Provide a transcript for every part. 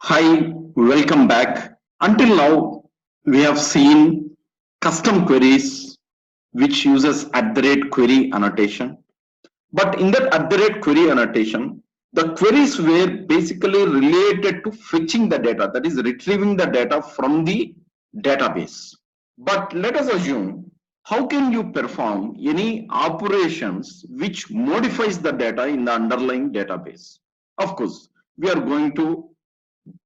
Hi, welcome back. Until now, we have seen custom queries which uses @query annotation. But in that @query annotation, the queries were basically related to fetching the data, that is retrieving the data from the database. But let us assume, how can you perform any operations which modifies the data in the underlying database? Of course, we are going to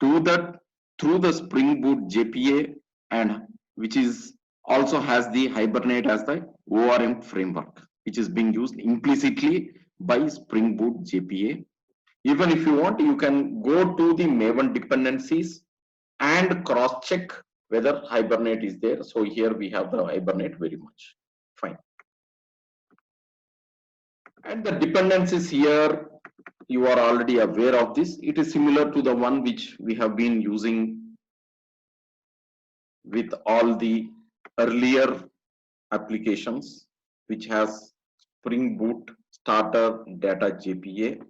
do that through the Spring Boot JPA, and which is also has the Hibernate as the ORM framework, which is being used implicitly by Spring Boot JPA. Even if you want, you can go to the Maven dependencies and cross check whether Hibernate is there. So here we have the Hibernate very much fine. And the dependencies here, you are already aware of this. It is similar to the one which we have been using with all the earlier applications, which has Spring Boot Starter Data JPA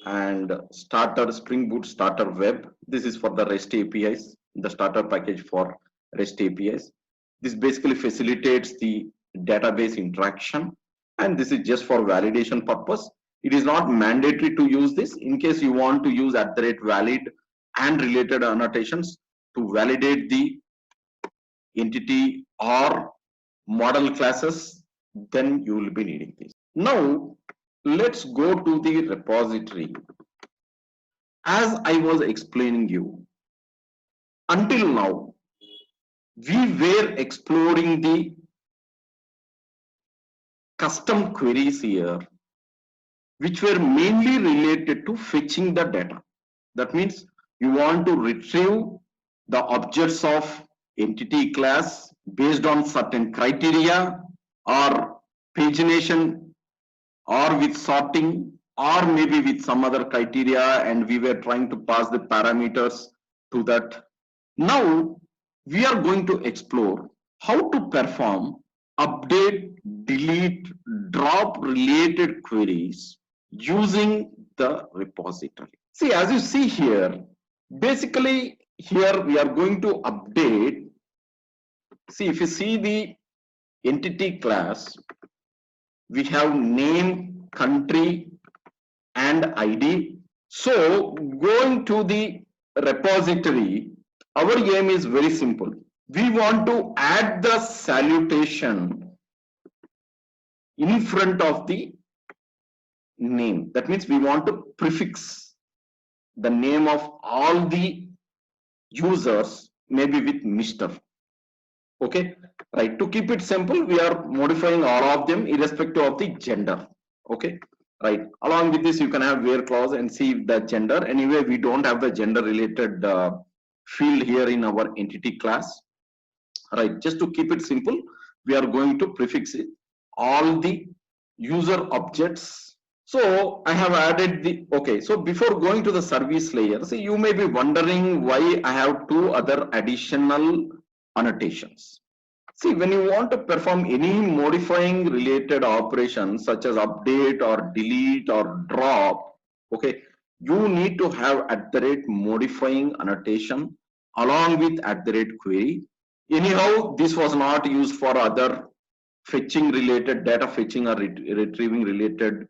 and Starter Spring Boot Starter Web. This is for the REST APIs, the starter package for REST APIs. This basically facilitates the database interaction, and this is just for validation purpose. It is not mandatory to use this. In case you want to use @valid and related annotations to validate the entity or model classes, then you will be needing this. Now let's go to the repository. As I was explaining you, until now we were exploring the custom queries here, which were mainly related to fetching the data. That means you want to retrieve the objects of entity class based on certain criteria or pagination or with sorting or maybe with some other criteria, and we were trying to pass the parameters to that. Now we are going to explore how to perform update, delete, drop related queries using the repository. See, as you see here, basically here we are going to update. See, if you see the entity class, we have name, country, and ID. So going to the repository, our aim is very simple. We want to add the salutation in front of the name. That means we want to prefix the name of all the users, maybe with Mr. Okay, right. To keep it simple, we are modifying all of them irrespective of the gender. Okay, right. Along with this, you can have where clause and see the gender. Anyway, we don't have the gender related field here in our entity class. Right. Just to keep it simple, we are going to prefix it all the user objects. So I have added the, okay, so before going to the service layer, see, you may be wondering why I have two other additional annotations. See, when you want to perform any modifying related operations such as update or delete or drop, okay, you need to have @modifying annotation along with @query. Anyhow, this was not used for other fetching related data fetching or retrieving related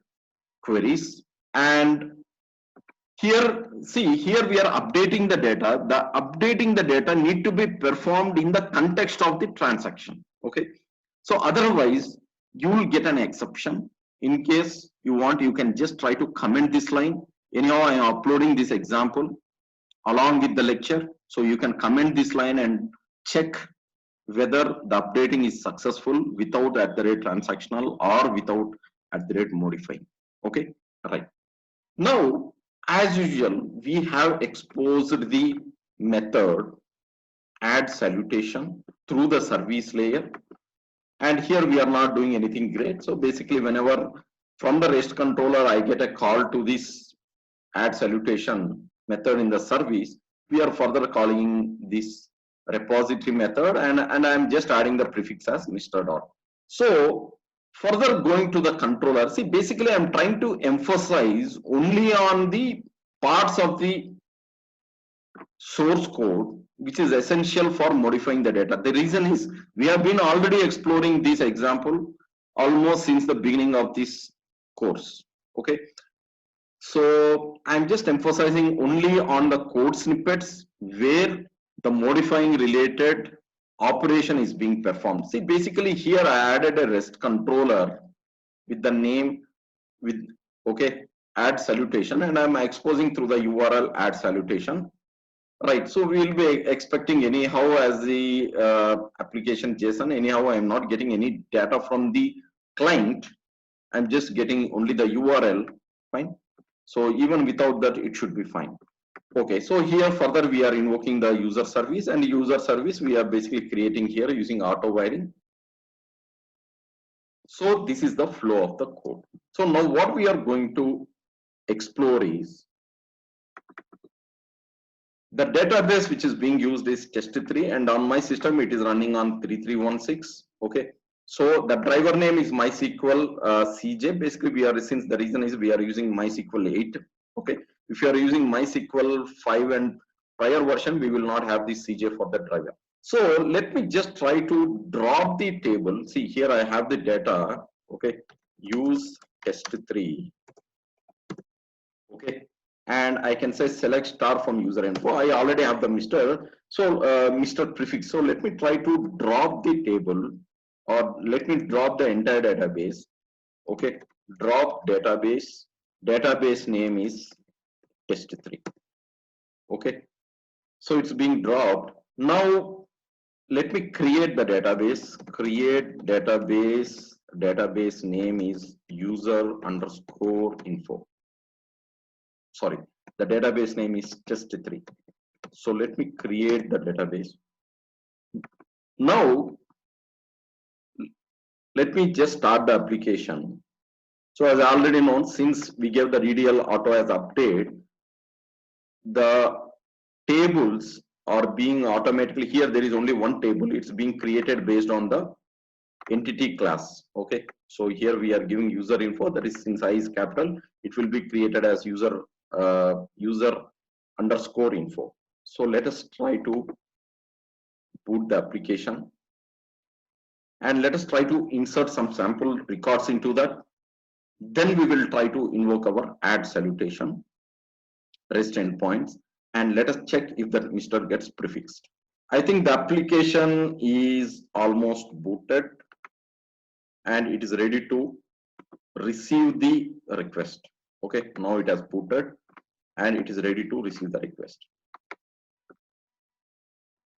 queries. And here, see, here we are updating the data. The updating the data need to be performed in the context of the transaction. Okay. So otherwise, you will get an exception. In case you want, you can just try to comment this line. Anyhow, I am uploading this example along with the lecture. So you can comment this line and check whether the updating is successful without @transactional or without @modifying. Okay. Right. Now, as usual, we have exposed the method add salutation through the service layer. And here we are not doing anything great. So basically, whenever from the REST controller, I get a call to this add salutation method in the service, we are further calling this repository method, and I'm just adding the prefix as Mr. Dot. So further going to the controller, see, basically I'm trying to emphasize only on the parts of the source code which is essential for modifying the data. The reason is we have been already exploring this example almost since the beginning of this course. Okay, so I'm just emphasizing only on the code snippets where the modifying related operation is being performed. See, basically here I added a REST controller with the name with, okay, add salutation, and I'm exposing through the URL add salutation. Right, so we will be expecting anyhow as the application JSON. Anyhow, I am not getting any data from the client. I'm just getting only the URL. Fine. So even without that, it should be fine. Okay, so here further we are invoking the user service, and user service we are basically creating here using auto wiring. So this is the flow of the code. So now what we are going to explore is the database which is being used is test3, and on my system it is running on 3316. Okay, so the driver name is MySQL CJ. Basically, we are, since the reason is we are using MySQL 8. Okay, if you are using MySQL 5 and prior version, we will not have this CJ for the driver. So let me just try to drop the table. See here I have the data. Okay, use test3. Okay, and I can say select star from user info. I already have the Mr. So Mr. prefix. So let me try to drop the table, or let me drop the entire database. Okay, drop database. Database name is test3. Okay, so it's being dropped. Now let me create the database. Create database. Database name is user underscore info. Sorry, the database name is test3. So let me create the database. Now let me just start the application. So as I already known, since we gave the DDL auto as update, the tables are being automatically, here there is only one table, it's being created based on the entity class. Okay, so here we are giving user info, that is, since I is capital, it will be created as user underscore info. So let us try to boot the application, and let us try to insert some sample records into that. Then we will try to invoke our add salutation REST endpoints, and let us check if that Mr. gets prefixed. I think the application is almost booted and it is ready to receive the request. Okay, now it has booted and it is ready to receive the request.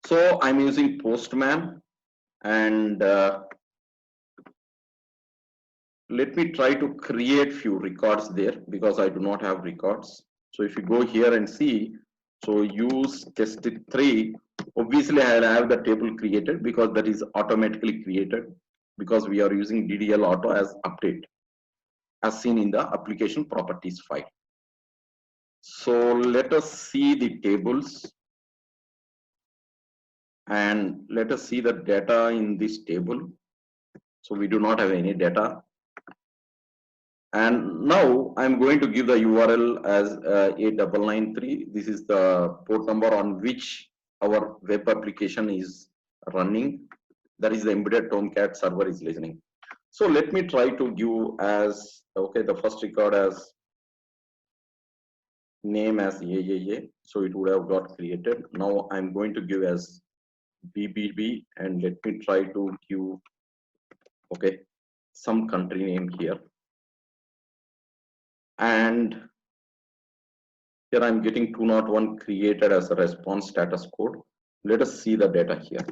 So I'm using Postman, and let me try to create few records there because I do not have records. So if you go here and see, so use test3, obviously I'll have the table created because that is automatically created because we are using DDL auto as update as seen in the application properties file. So let us see the tables and let us see the data in this table. So we do not have any data. And now I'm going to give the URL as 8993. This is the port number on which our web application is running. That is the embedded Tomcat server is listening. So let me try to give as, okay, the first record as name as AAA. So it would have got created. Now I'm going to give as BBB, and let me try to give, okay, some country name here. And here I'm getting 201 created as a response status code. Let us see the data here.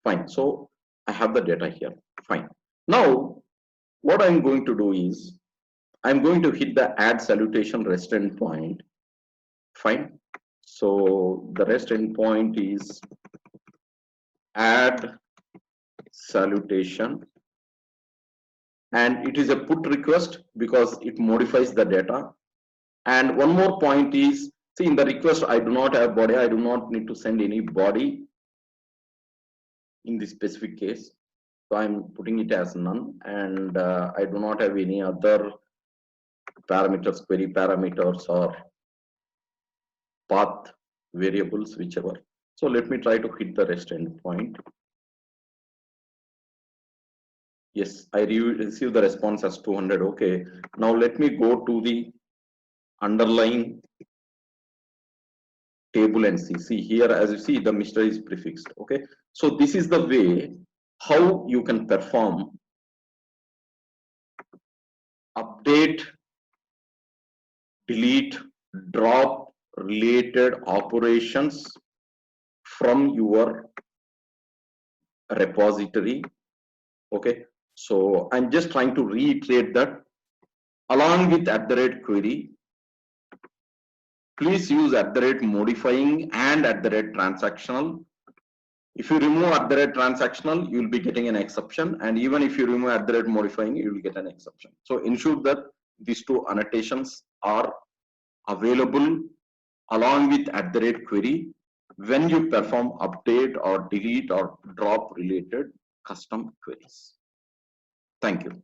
Fine. So I have the data here. Fine. Now, what I'm going to do is I'm going to hit the add salutation REST endpoint. Fine. So the REST endpoint is add salutation, and it is a put request because it modifies the data. And one more point is, see, in the request I do not have body, I do not need to send any body in this specific case, so I'm putting it as none. And I do not have any other parameters, query parameters or path variables, whichever. So let me try to hit the REST endpoint. Yes, I receive the response as 200. Okay, now let me go to the underlying table and see here, as you see, the Mr. is prefixed. Okay, so this is the way how you can perform update, delete, drop related operations from your repository. Okay, so I'm just trying to reiterate that along with @query, please use @modifying and @transactional. If you remove @transactional, you will be getting an exception, and even if you remove @modifying, you will get an exception. So ensure that these two annotations are available along with @query when you perform update or delete or drop related custom queries. Thank you.